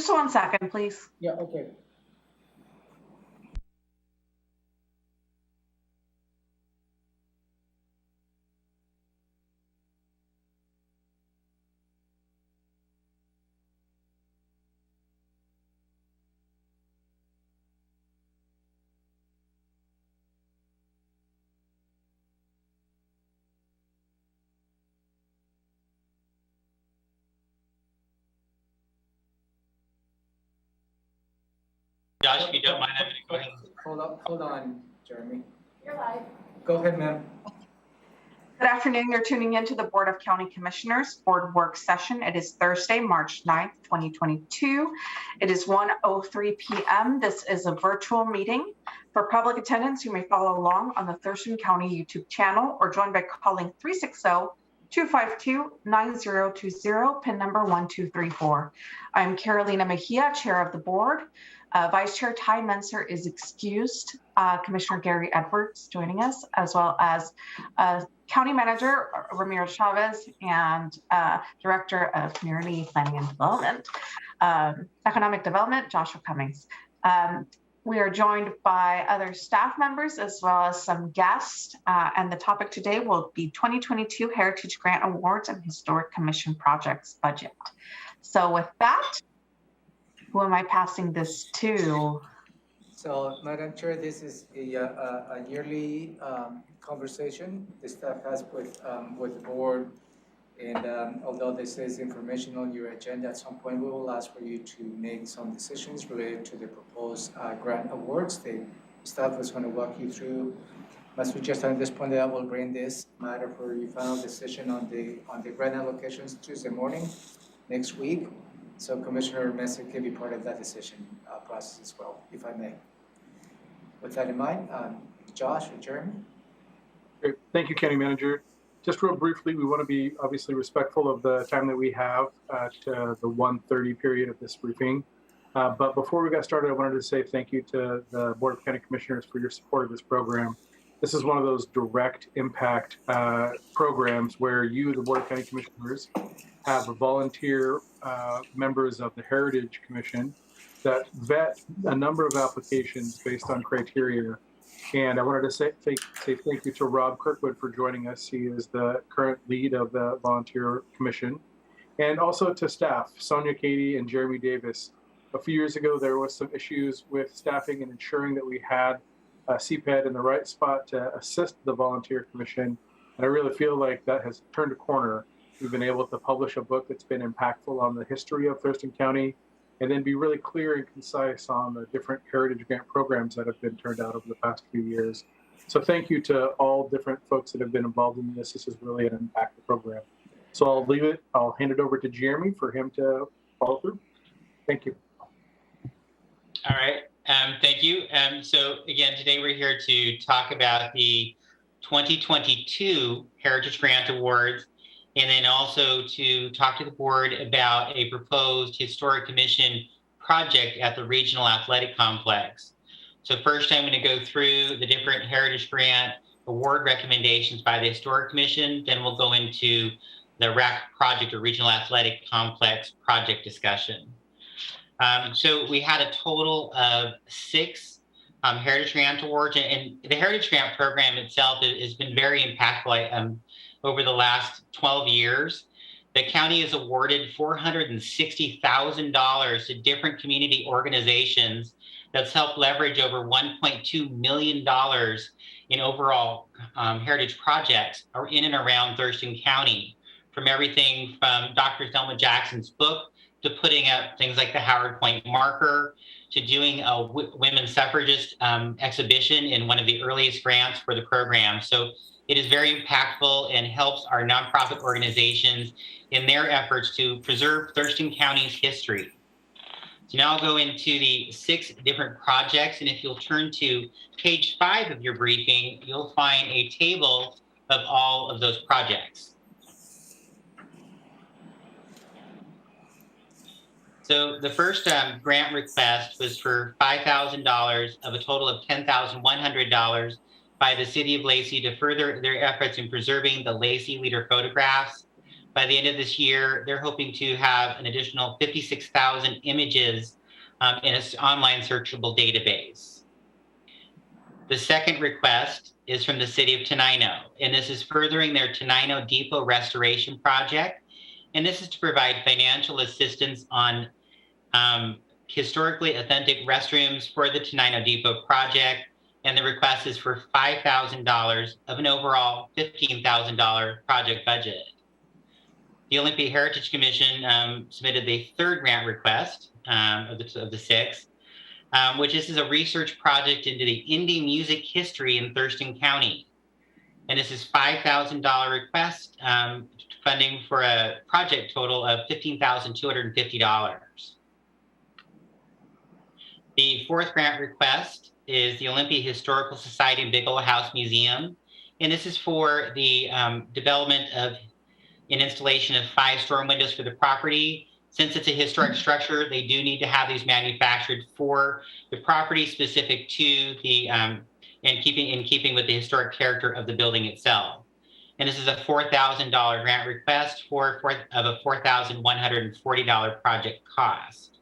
Just 1 second, please. Yeah, okay. Josh, if you don't mind, I'm going to go ahead. Hold on, Jeremy. You're live. Go ahead, ma'am. Good afternoon. You're tuning into the Board of County Commissioners Board Work Session. It is Thursday, March 9th, 2022. It is 1:03 p.m. This is a virtual meeting. For public attendance, you may follow along on the Thurston County YouTube channel or join by calling 360-252-9020, PIN number 1234. I'm Carolina Mejia, Chair of the Board. Vice Chair Ty Menser is excused. Commissioner Gary Edwards joining us, as well as County Manager Ramiro Chavez and Director of Community Planning and Development, Economic Development, Joshua Cummings. We are joined by other staff members as well as some guests, and the topic today will be 2022 Heritage Grant Awards and Historic Commission Projects Budget. So with that, who am I passing this to? So, Madam Chair, this is a yearly conversation the staff has with the board. And although this is information on your agenda, at some point we will ask for you to make some decisions related to the proposed grant awards. The staff is going to walk you through. As we just at this point, I will bring this matter for your final decision on the grant allocations Tuesday morning next week. So Commissioner Mesa can be part of that decision process as well, if I may. With that in mind, Josh or Jeremy? Great. Thank you, County Manager. Just real briefly, we want to be obviously respectful of the time that we have at the 1:30 period of this briefing. But before we got started, I wanted to say thank you to the Board of County Commissioners for your support of this program. This is one of those direct impact programs where you, the Board of County Commissioners, have volunteer members of the Heritage Commission that vet a number of applications based on criteria. And I wanted to say thank you to Rob Kirkwood for joining us. He is the current lead of the Volunteer Commission. And also to staff, Sonia Katie and Jeremy Davis. A few years ago, there was some issues with staffing and ensuring that we had a CPED in the right spot to assist the Volunteer Commission. And I really feel like that has turned a corner. We've been able to publish a book that's been impactful on the history of Thurston County, and then be really clear and concise on the different Heritage Grant programs that have been turned out over the past few years. So thank you to all different folks that have been involved in this. This is really an impactful program. So I'll hand it over to Jeremy for him to follow through. Thank you. All right, thank you. So again, today we're here to talk about the 2022 Heritage Grant Awards, and then also to talk to the board about a proposed Historic Commission project at the Regional Athletic Complex. So first, I'm going to go through the different Heritage Grant award recommendations by the Historic Commission. Then we'll go into the RAC project or Regional Athletic Complex project discussion. So we had a total of 6 Heritage Grant Awards, and the Heritage Grant program itself has been very impactful. Over the last 12 years, the county has awarded $460,000 to different community organizations that's helped leverage over $1.2 million in overall heritage projects in and around Thurston County, from everything from Dr. Thelma Jackson's book to putting up things like the Howard Point marker, to doing a women's suffragist exhibition in one of the earliest grants for the program. So it is very impactful and helps our nonprofit organizations in their efforts to preserve Thurston County's history. So now I'll go into the 6 different projects, and if you'll turn to page 5 of your briefing, you'll find a table of all of those projects. So the first grant request was for $5,000 of a total of $10,100 by the City of Lacey to further their efforts in preserving the Lacey leader photographs. by the end of this year, they're hoping to have an additional 56,000 images in an online searchable database. The second request is from the city of Tenino, and this is furthering their Tenino Depot restoration project. And this is to provide financial assistance on historically authentic restrooms for the Tenino Depot project. And the request is for $5,000 of an overall $15,000 project budget. The Olympia Heritage Commission submitted the third grant request of the six, which is a research project into the indie music history in Thurston County. And this is $5,000 request, funding for a project total of $15,250. The fourth grant request is the Olympia Historical Society and Bigelow House Museum. And this is for the development of an installation of 5 storm windows for the property. Since it's a historic structure, they do need to have these manufactured for the property specific to the, in keeping with the historic character of the building itself. And this is a $4,000 grant request of a $4,140 project cost.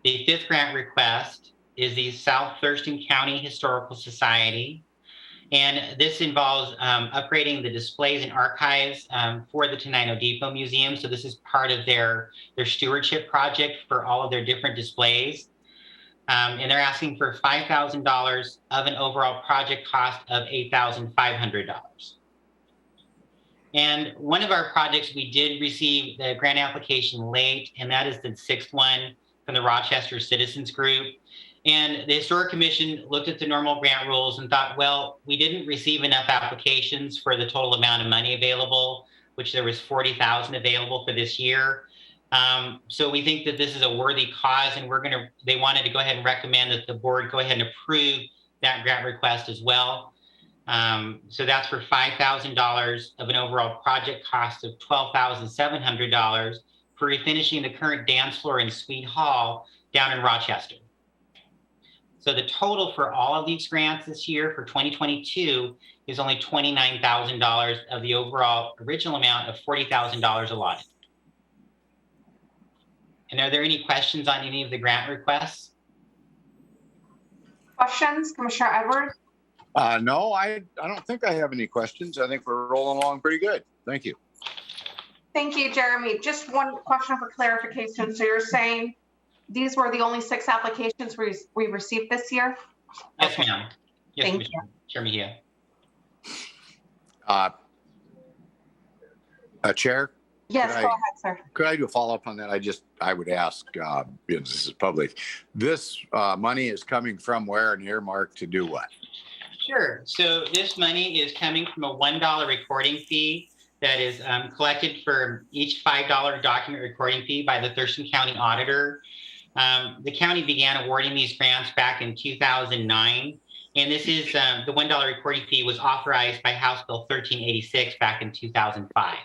The fifth grant request is the South Thurston County Historical Society. And this involves upgrading the displays and archives for the Tenino Depot Museum. So this is part of their stewardship project for all of their different displays. And they're asking for $5,000 of an overall project cost of $8,500. And one of our projects, we did receive the grant application late, and that is the sixth one from the Rochester Citizens Group. And the Historic Commission looked at the normal grant rules and thought, well, we didn't receive enough applications for the total amount of money available, which there was 40,000 available for this year. So we think that this is a worthy cause, and they wanted to go ahead and recommend that the board go ahead and approve that grant request as well. So that's for $5,000 of an overall project cost of $12,700 for refinishing the current dance floor and suite hall down in Rochester. So the total for all of these grants this year for 2022 is only $29,000 of the overall original amount of $40,000 allotted. And are there any questions on any of the grant requests? Questions, Commissioner Edwards? No, I don't think I have any questions. I think we're rolling along pretty good. Thank you. Thank you, Jeremy. Just one question for clarification. So you're saying these were the only 6 applications we received this year? Yes, Okay. ma'am. Yes, Thank you. Chairman Mejia. Chair? Yes, Could go I- ahead, sir. Could I do a follow-up on that? I would ask, this is public, this money is coming from where and earmarked to do what? Sure. So this money is coming from a $1 recording fee that is collected for each $5 document recording fee by the Thurston County Auditor. The county began awarding these grants back in 2009. And this is the $1 recording fee was authorized by House Bill 1386 back in 2005.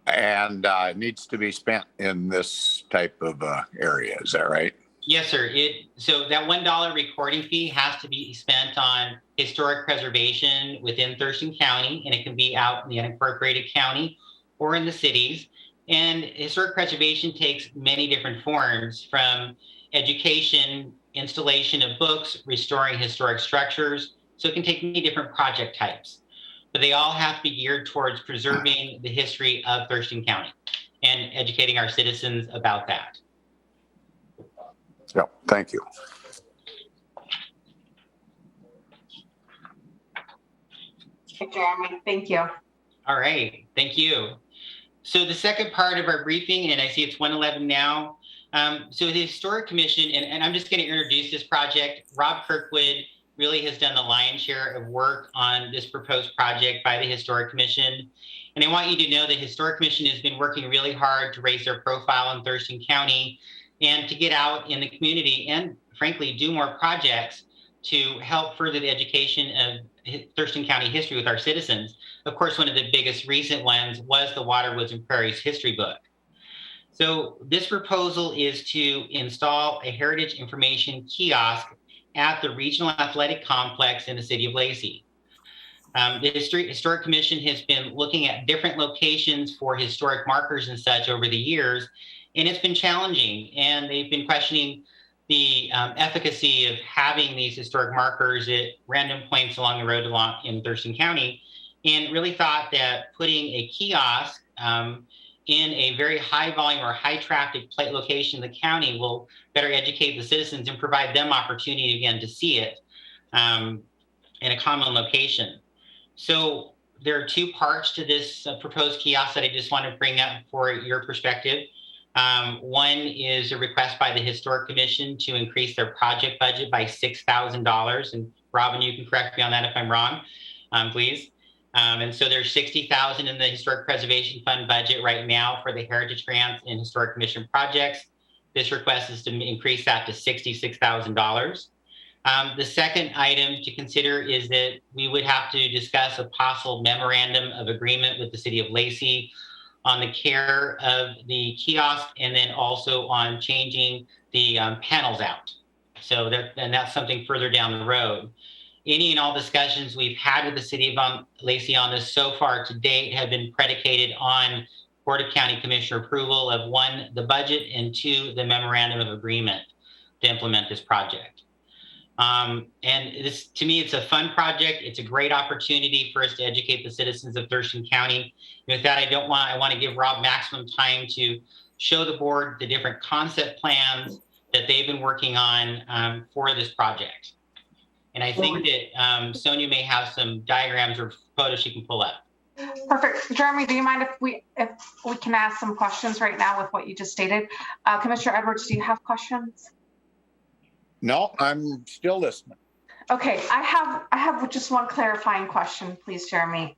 And it needs to be spent in this type of area, is that right? Yes, sir. So that $1 recording fee has to be spent on historic preservation within Thurston County, and it can be out in the unincorporated county or in the cities. And historic preservation takes many different forms, from education, installation of books, restoring historic structures. So it can take many different project types, but they all have to be geared towards preserving the history of Thurston County and educating our citizens about that. Yeah, thank you. Okay, Jeremy, thank you. All right, thank you. So the second part of our briefing, and I see it's 1:11 now. So the Historic Commission, and I'm just going to introduce this project. Rob Kirkwood really has done the lion's share of work on this proposed project by the Historic Commission. And I want you to know the Historic Commission has been working really hard to raise their profile in Thurston County and to get out in the community and, frankly, do more projects to help further the education of Thurston County history with our citizens. Of course, one of the biggest recent ones was the Waterwoods and Prairies history book. So this proposal is to install a heritage information kiosk at the Regional Athletic Complex in the city of Lacey. The Historic Commission has been looking at different locations for historic markers and such over the years, and it's been challenging. And they've been questioning the efficacy of having these historic markers at random points along the road in Thurston County, and really thought that putting a kiosk in a very high volume or high traffic location in the county will better educate the citizens and provide them opportunity again to see it in a common location. So there are two parts to this proposed kiosk that I just want to bring up for your perspective. One is a request by the Historic Commission to increase their project budget by $6,000. And Robin, you can correct me on that if I'm wrong, please. And so there's $60,000 in the Historic Preservation Fund budget right now for the Heritage Grants and Historic Commission projects. This request is to increase that to $66,000. The second item to consider is that we would have to discuss a possible memorandum of agreement with the city of Lacey on the care of the kiosk, and then also on changing the panels out. So that's something further down the road. Any and all discussions we've had with the city of Lacey on this so far to date have been predicated on Board of County Commissioner approval of 1, the budget, and 2, the memorandum of agreement to implement this project. And this, to me, it's a fun project. It's a great opportunity for us to educate the citizens of Thurston County. And with that, I want to give Rob maximum time to show the board the different concept plans that they've been working on for this project. And I think that Sonia may have some diagrams or photos she can pull up. Perfect. Jeremy, do you mind if we can ask some questions right now with what you just stated? Commissioner Edwards, do you have questions? No, I'm still listening. Okay, I have just one clarifying question, please, Jeremy.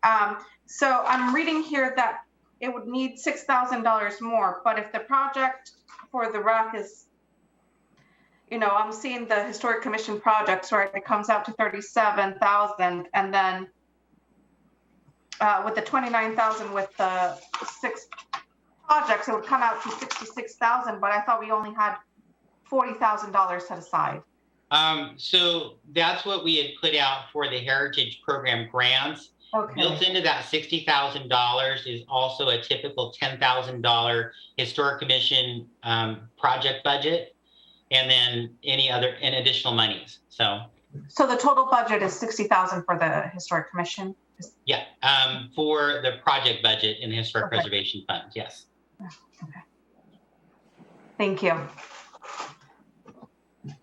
So I'm reading here that it would need $6,000 more, but if the project for the rec is, I'm seeing the Historic Commission projects, right? It comes out to $37,000, and then with the $29,000 with the 6 projects, it would come out to $66,000. But I thought we only had $40,000 set aside. So that's what we had put out for the Heritage Program grants. Okay. Built into that $60,000 is also a typical $10,000 Historic Commission project budget, and then any other and additional monies. So the total budget is $60,000 for the Historic Commission. Yeah, for the project budget in the Historic Preservation Fund. Yes. Okay. Thank you.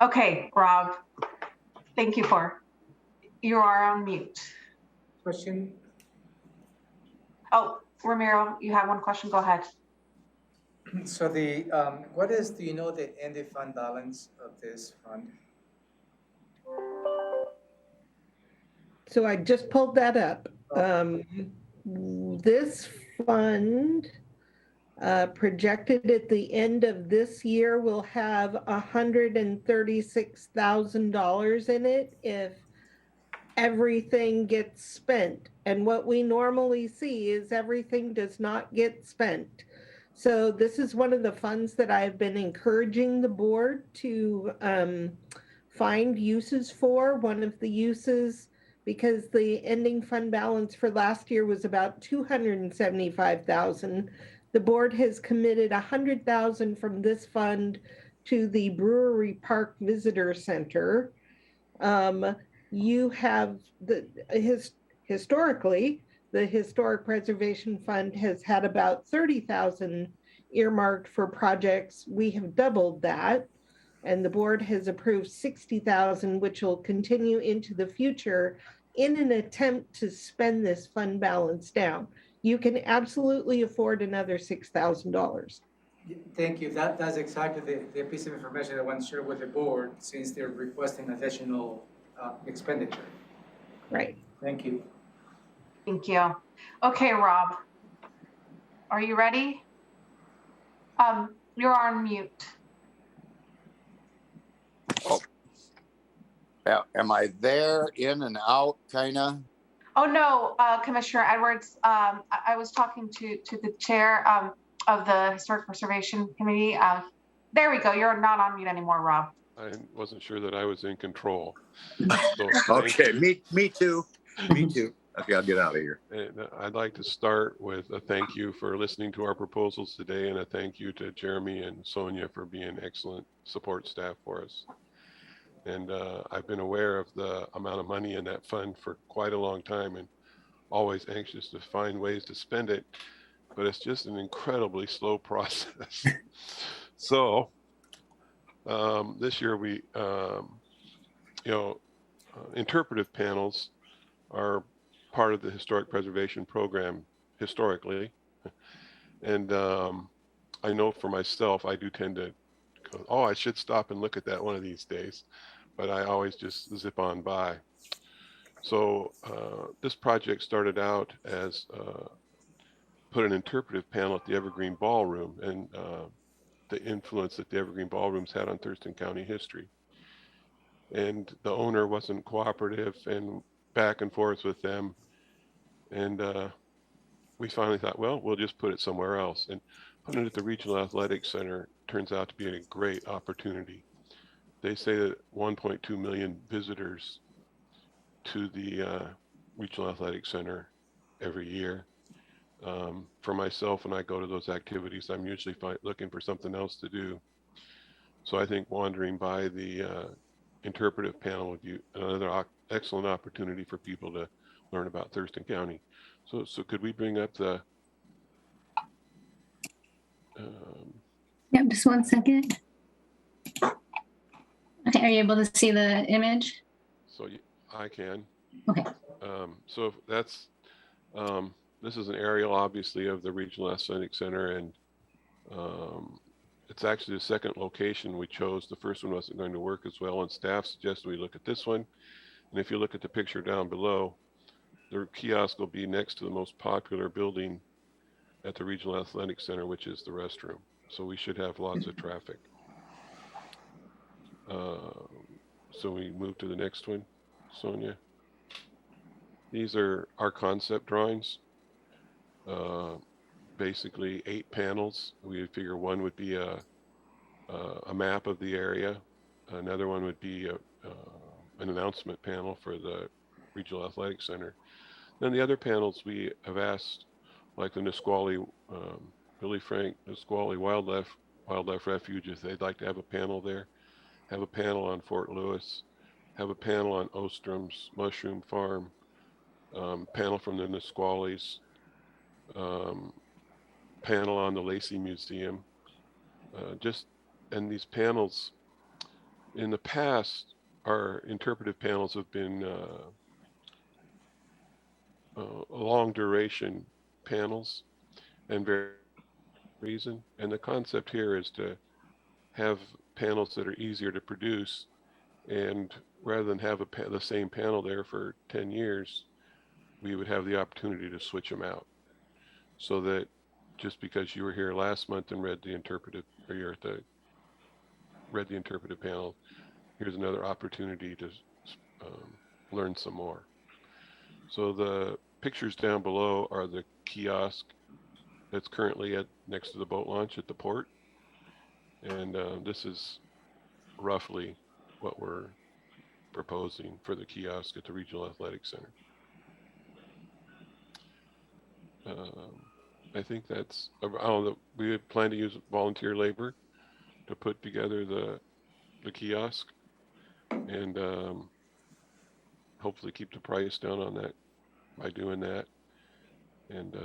Okay, Rob, thank you you are on mute. Question? Oh, Ramiro, you have one question, go ahead. So the, what is, do you know the ending fund balance of this fund? So I just pulled that up. This fund projected at the end of this year will have $136,000 in it if everything gets spent. And what we normally see is everything does not get spent. So this is one of the funds that I've been encouraging the board to find uses for. One of the uses, because the ending fund balance for last year was about $275,000. The board has committed $100,000 from this fund to the Brewery Park Visitor Center. You have historically, the Historic Preservation Fund has had about $30,000 earmarked for projects. We have doubled that, and the board has approved $60,000, which will continue into the future in an attempt to spend this fund balance down. You can absolutely afford another $6,000. Thank you. That's exactly the piece of information I want to share with the board, since they're requesting additional expenditure. Right. Thank you. Thank you. Okay, Rob, are you ready? You're on mute. Oh. Am I there, in and out, kinda? Oh, no, Commissioner Edwards, I was talking to the chair of the Historic Preservation Committee. There we go. You're not on mute anymore, Rob. I wasn't sure that I was in control. Okay, me too. Me too. Okay, I'll get out of here. And I'd like to start with a thank you for listening to our proposals today, and a thank you to Jeremy and Sonia for being excellent support staff for us. And I've been aware of the amount of money in that fund for quite a long time, and always anxious to find ways to spend it, but it's just an incredibly slow process. So this year we, interpretive panels are part of the historic preservation program historically. And I know for myself, I do tend to go, oh, I should stop and look at that one of these days, but I always just zip on by. So this project started out as put an interpretive panel at the Evergreen Ballroom, and the influence that the Evergreen Ballrooms had on Thurston County history. And the owner wasn't cooperative, and back and forth with them. And we finally thought, well, we'll just put it somewhere else. And putting it at the Regional Athletic Center turns out to be a great opportunity. They say that 1.2 million visitors to the Regional Athletic Center every year. For myself, when I go to those activities, I'm usually looking for something else to do. So I think wandering by the interpretive panel would be another excellent opportunity for people to learn about Thurston County. So could we bring up the Yep, just 1 second. Okay, are you able to see the image? so I can. Okay. So that's this is an aerial, obviously, of the Regional Athletic Center, and it's actually the second location we chose. The first one wasn't going to work as well, and staff suggested we look at this one. And if you look at the picture down below, the kiosk will be next to the most popular building at the Regional Athletic Center, which is the restroom. So we should have lots of traffic. So we move to the next one, Sonia. These are our concept drawings. Basically 8 panels. We would figure one would be a map of the area. Another one would be an announcement panel for the Regional Athletic Center. Then the other panels we have asked, like the Nisqually, Billy Frank Nisqually Wildlife Refuge, if they'd like to have a panel there, have a panel on Fort Lewis, have a panel on Ostrom's Mushroom Farm, panel from the Nisquallys, panel on the Lacey Museum. And these panels, in the past, our interpretive panels have been long duration panels, and very reason. And the concept here is to have panels that are easier to produce, and rather than have the same panel there for 10 years, we would have the opportunity to switch them out. So that just because you were here last month and read the interpretive, or you're at read the interpretive panel, here's another opportunity to learn some more. So the pictures down below are the kiosk that's currently next to the boat launch at the port. And this is roughly what we're proposing for the kiosk at the Regional Athletic Center. I think that's, I don't know, we had planned to use volunteer labor to put together the kiosk, and hopefully keep the price down on that by doing that. And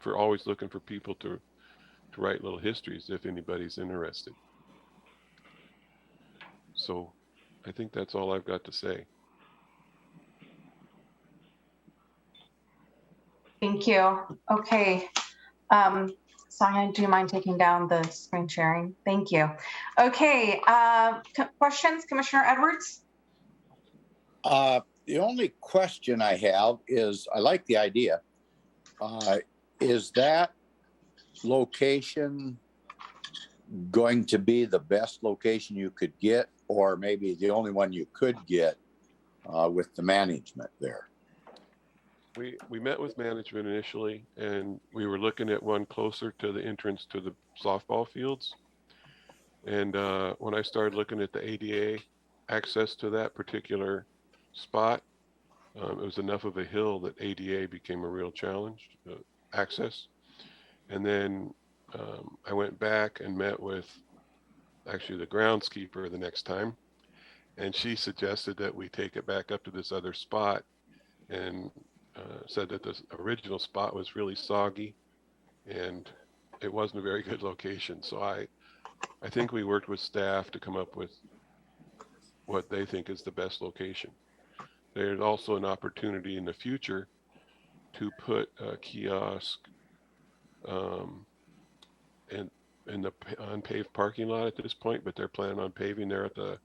always looking for people to write little histories if anybody's interested. So I think that's all I've got to say. Thank you. Okay. Sonia, do you mind taking down the screen sharing? Thank you. Okay. Questions, Commissioner Edwards? The only question I have is, I like the idea. Is that location going to be the best location you could get, or maybe the only one you could get with the management there? We met with management initially, and we were looking at one closer to the entrance to the softball fields. And when I started looking at the ADA access to that particular spot, It was enough of a hill that ADA became a real challenge, access. And then I went back and met with actually the groundskeeper the next time. And she suggested that we take it back up to this other spot, and said that the original spot was really soggy and it wasn't a very good location. So I think we worked with staff to come up with what they think is the best location. There's also an opportunity in the future to put a kiosk in the unpaved parking lot at this point, but they're planning on paving there at the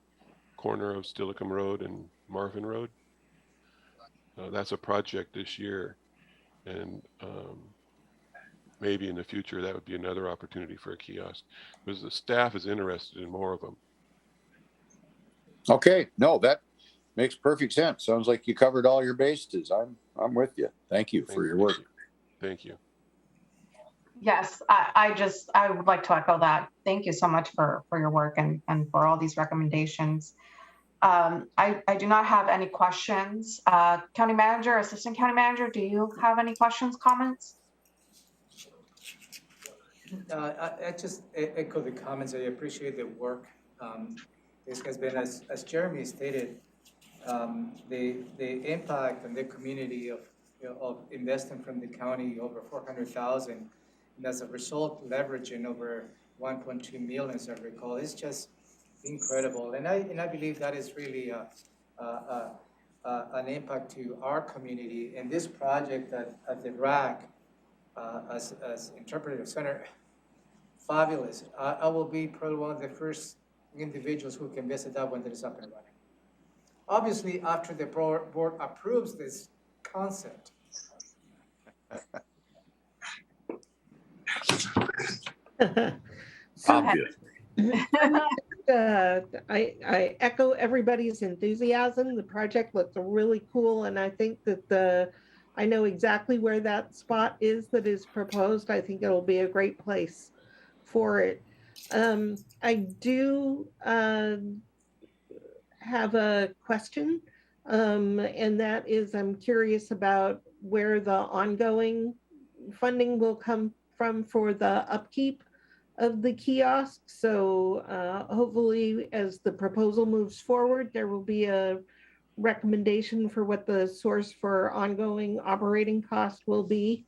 corner of Stillicum Road and Marvin Road. That's a project this year, and maybe in the future that would be another opportunity for a kiosk, because the staff is interested in more of them. Okay, no, that makes perfect sense. Sounds like you covered all your bases. I'm with you. Thank you for your work. Thank you. Yes, I would like to echo that. Thank you so much for your work and for all these recommendations. I do not have any questions. County Manager, Assistant County Manager, do you have any questions, comments? I just echo the comments. I appreciate the work. This has been, as Jeremy stated, the impact on the community of investing from the county over 400,000, and as a result, leveraging over 1.2 million, as I recall, is just incredible. And I believe that is really an impact to our community. And this project at the RAC, as Interpretive Center, fabulous. I will be probably one of the first individuals who can visit that when it is up and running. Obviously, after the board approves this concept. Obvious. I echo everybody's enthusiasm. The project looks really cool, and I think that I know exactly where that spot is that is proposed. I think it'll be a great place for it. I do have a question, and that is, I'm curious about where the ongoing funding will come from for the upkeep of the kiosk. So hopefully as the proposal moves forward, there will be a recommendation for what the source for ongoing operating cost will be.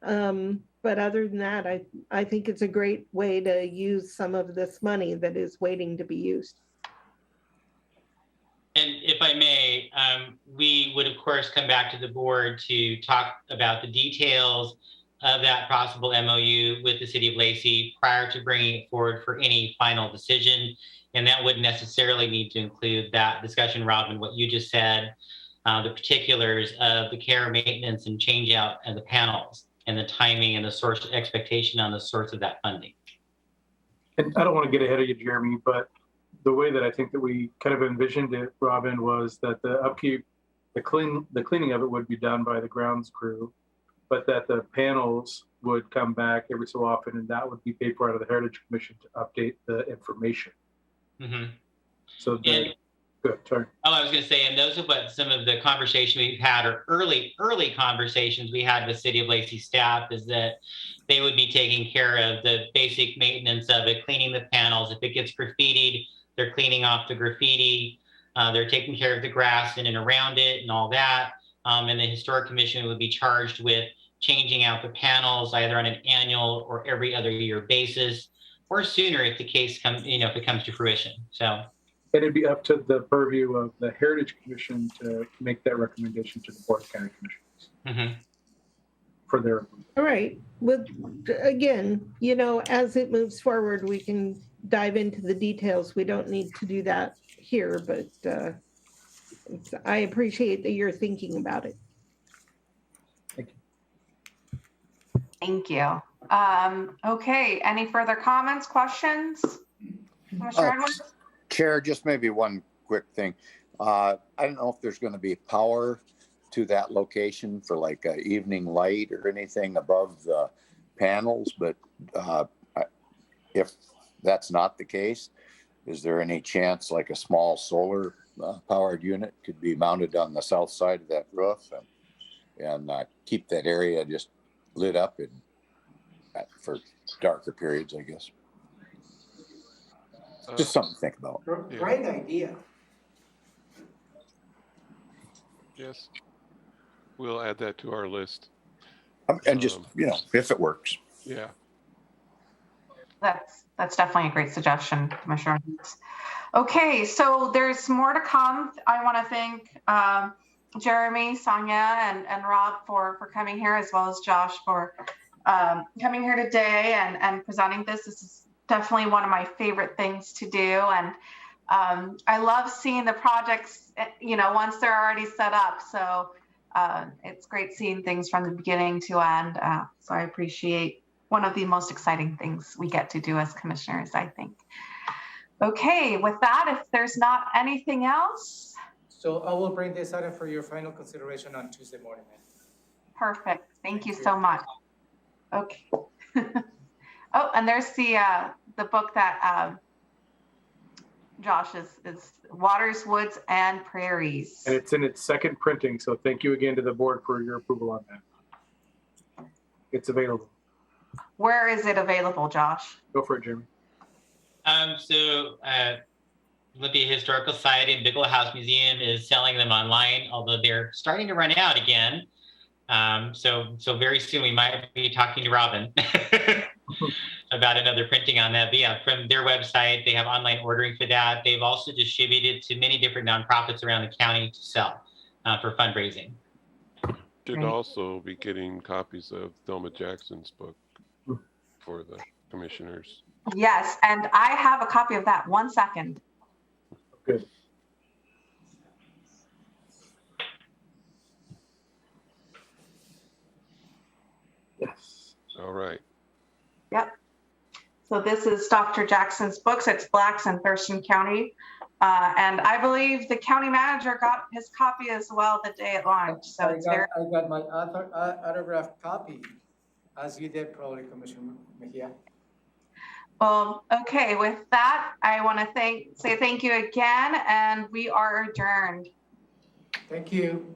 But other than that, I think it's a great way to use some of this money that is waiting to be used. And if I may, we would of course come back to the board to talk about the details of that possible MOU with the City of Lacey prior to bringing it forward for any final decision. And that wouldn't necessarily need to include that discussion, Robin, what you just said, the particulars of the care, maintenance, and change out of the panels, and the timing and the source expectation on the source of that funding. And I don't want to get ahead of you, Jeremy, but the way that I think that we kind of envisioned it, Robin, was that the upkeep, the cleaning of it would be done by the grounds crew, but that the panels would come back every so often, and that would be paid for out of the Heritage Commission to update the information. Mm-hmm. So good, sorry. Oh, I was going to say, and those are what some of the conversation we've had, or early conversations we had with City of Lacey staff, is that they would be taking care of the basic maintenance of it, cleaning the panels. If it gets graffitied, they're cleaning off the graffiti. They're taking care of the grass in and around it and all that. And the Historic Commission would be charged with changing out the panels either on an annual or every other year basis, or sooner if the case comes, if it comes to fruition. So it'd be up to the purview of the Heritage Commission to make that recommendation to the Board of County Commissioners for their. All right. With again, as it moves forward, we can dive into the details. We don't need to do that here, but I appreciate that you're thinking about it. Thank you. Thank you. Okay, any further comments, questions? Commissioner Edwards? Chair, just maybe one quick thing. I don't know if there's going to be power to that location for like an evening light or anything above the panels, but if that's not the case, is there any chance like a small solar powered unit could be mounted on the south side of that roof and keep that area just lit up for darker periods, I guess. Just something to think about. Great idea. Yes, we'll add that to our list. And just, if it works. Yeah. That's definitely a great suggestion, Commissioner. Okay, so there's more to come. I want to thank Jeremy, Sonia, and Rob for coming here, as well as Josh for coming here today and presenting this. This is definitely one of my favorite things to do, and I love seeing the projects, once they're already set up. So it's great seeing things from the beginning to end. So I appreciate one of the most exciting things we get to do as commissioners, I think. Okay, with that, if there's not anything else. So I will bring this item for your final consideration on Tuesday morning. Perfect. Thank you so much. Okay. Oh, and there's the book that Josh is Waters, Woods, and Prairies. And it's in its second printing, so thank you again to the board for your approval on that. It's available. Where is it available, Josh? Go for it, Jeremy. Olympia Historical Society and Bigelow House Museum is selling them online, although they're starting to run out again. So very soon we might be talking to Robin about another printing on that. But yeah, from their website, they have online ordering for that. They've also distributed to many different nonprofits around the county to sell for fundraising. Should also be getting copies of Thelma Jackson's book for the commissioners. Yes, and I have a copy of that. 1 second. Good. Yes. All right. Yep. So this is Dr. Jackson's books. It's Blacks in Thurston County. And I believe the county manager got his copy as well the day it launched. So I got my autographed copy, as you did probably, Commissioner Mejia. Well, okay, with that, I want to say thank you again, and we are adjourned. Thank you.